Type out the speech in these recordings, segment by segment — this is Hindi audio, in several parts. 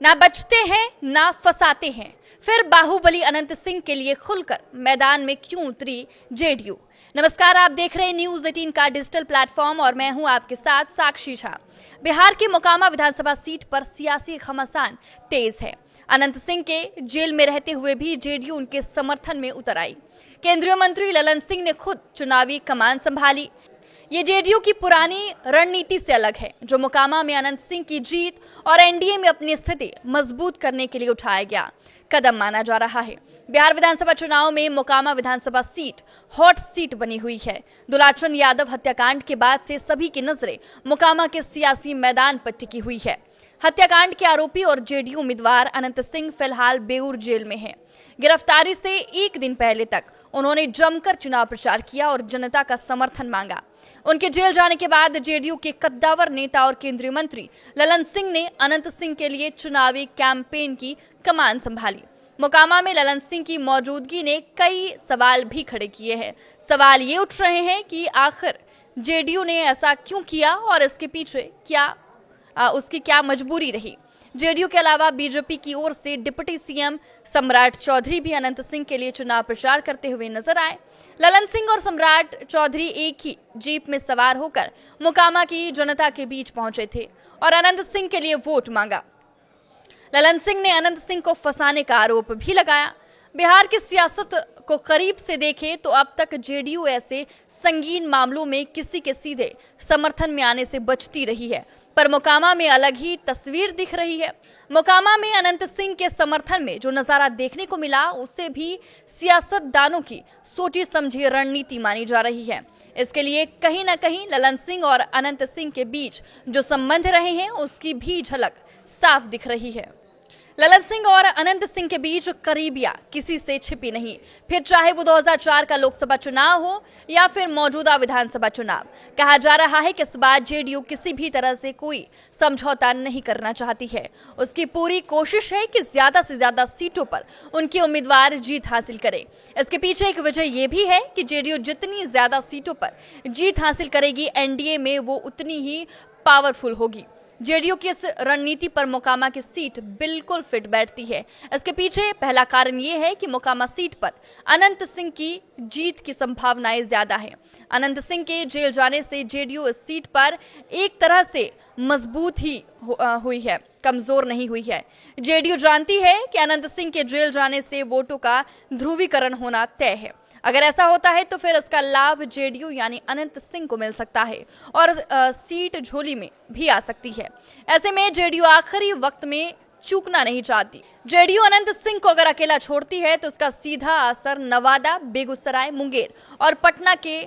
ना बचते हैं ना फंसाते हैं। फिर बाहुबली अनंत सिंह के लिए खुलकर मैदान में क्यों उतरी जेडीयू। नमस्कार, आप देख रहे हैं न्यूज 18 का डिजिटल प्लेटफॉर्म और मैं हूं आपके साथ साक्षी झा। बिहार की मोकामा विधानसभा सीट पर सियासी घमासान तेज है। अनंत सिंह के जेल में रहते हुए भी जेडीयू उनके समर्थन में उतर आई। केंद्रीय मंत्री ललन सिंह ने खुद चुनावी कमान संभाली। ये जेडीयू की पुरानी रणनीति से अलग है, जो मोकामा में अनंत सिंह की जीत और एनडीए में अपनी स्थिति मजबूत करने के लिए उठाया गया कदम माना जा रहा है। बिहार विधानसभा चुनाव में मोकामा विधानसभा सीट हॉट सीट बनी हुई है। दुलाचन यादव हत्याकांड के बाद से सभी की नजरें मोकामा के सियासी मैदान पर टिकी हुई है। हत्याकांड के आरोपी और जेडीयू उम्मीदवार अनंत सिंह फिलहाल बेऊर जेल में हैं। गिरफ्तारी से एक दिन पहले तक उन्होंने जमकर चुनाव प्रचार किया और जनता का समर्थन मांगा। उनके जेल जाने के बाद जेडीयू के कद्दावर नेता और केंद्रीय मंत्री ललन सिंह ने अनंत सिंह के लिए चुनावी कैंपेन की कमान संभाली। मोकामा में ललन सिंह की मौजूदगी ने कई सवाल भी खड़े किए हैं। सवाल ये उठ रहे हैं कि आखिर जेडीयू ने ऐसा क्यों किया और इसके पीछे उसकी क्या मजबूरी रही। जेडीयू के अलावा बीजेपी की ओर से डिप्टी सीएम सम्राट चौधरी भी अनंत सिंह के लिए चुनाव प्रचार करते हुए नजर आए। ललन सिंह और सम्राट चौधरी एक ही जीप में सवार होकर मोकामा की जनता के बीच पहुंचे थे और अनंत सिंह के लिए वोट मांगा। ललन सिंह ने अनंत सिंह को फंसाने का आरोप भी लगाया। बिहार की सियासत को करीब से देखें तो अब तक जेडीयू ऐसे संगीन मामलों में किसी के सीधे समर्थन में आने से बचती रही है, पर मोकामा में अलग ही तस्वीर दिख रही है। मोकामा में अनंत सिंह के समर्थन में जो नजारा देखने को मिला, उसे भी सियासतदानों की सोची समझी रणनीति मानी जा रही है। इसके लिए कहीं ना कहीं ललन सिंह और अनंत सिंह के बीच जो संबंध रहे हैं, उसकी भी झलक साफ दिख रही है। ललन सिंह और अनंत सिंह के बीच करीबियां किसी से छिपी नहीं, फिर चाहे वो 2004 का लोकसभा चुनाव हो या फिर मौजूदा विधानसभा चुनाव। कहा जा रहा है कि इस बार जेडीयू किसी भी तरह से कोई समझौता नहीं करना चाहती है। उसकी पूरी कोशिश है कि ज्यादा से ज्यादा सीटों पर उनके उम्मीदवार जीत हासिल करें। इसके पीछे एक वजह यह भी है कि जेडीयू जितनी ज्यादा सीटों पर जीत हासिल करेगी, एनडीए में वो उतनी ही पावरफुल होगी। जेडीयू की इस रणनीति पर मोकामा की सीट बिल्कुल फिट बैठती है। इसके पीछे पहला कारण ये है कि मोकामा सीट पर अनंत सिंह की जीत की संभावनाएं ज्यादा है। अनंत सिंह के जेल जाने से जेडीयू इस सीट पर एक तरह से मजबूत ही हुई है, कमजोर नहीं हुई है। जेडीयू जानती है कि अनंत सिंह के जेल जाने से वोटों का ध्रुवीकरण होना तय है। अगर ऐसा होता है तो फिर इसका लाभ जेडीयू यानी अनंत सिंह को मिल सकता है और सीट झोली में भी आ सकती है। ऐसे में जेडीयू आखिरी वक्त में चूकना नहीं चाहती। जेडीयू अनंत सिंह को अगर अकेला छोड़ती है तो उसका सीधा असर नवादा, बेगूसराय, मुंगेर और पटना के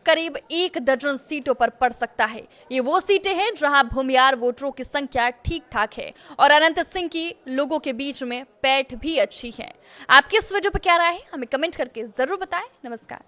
करीब 1 दर्जन सीटों पर पड़ सकता है। ये वो सीटें हैं जहां भूमियार वोटरों की संख्या ठीक ठाक है और अनंत सिंह की लोगों के बीच में पैठ भी अच्छी है। आपकी इस वीडियो पर क्या राय है, हमें कमेंट करके जरूर बताएं। नमस्कार।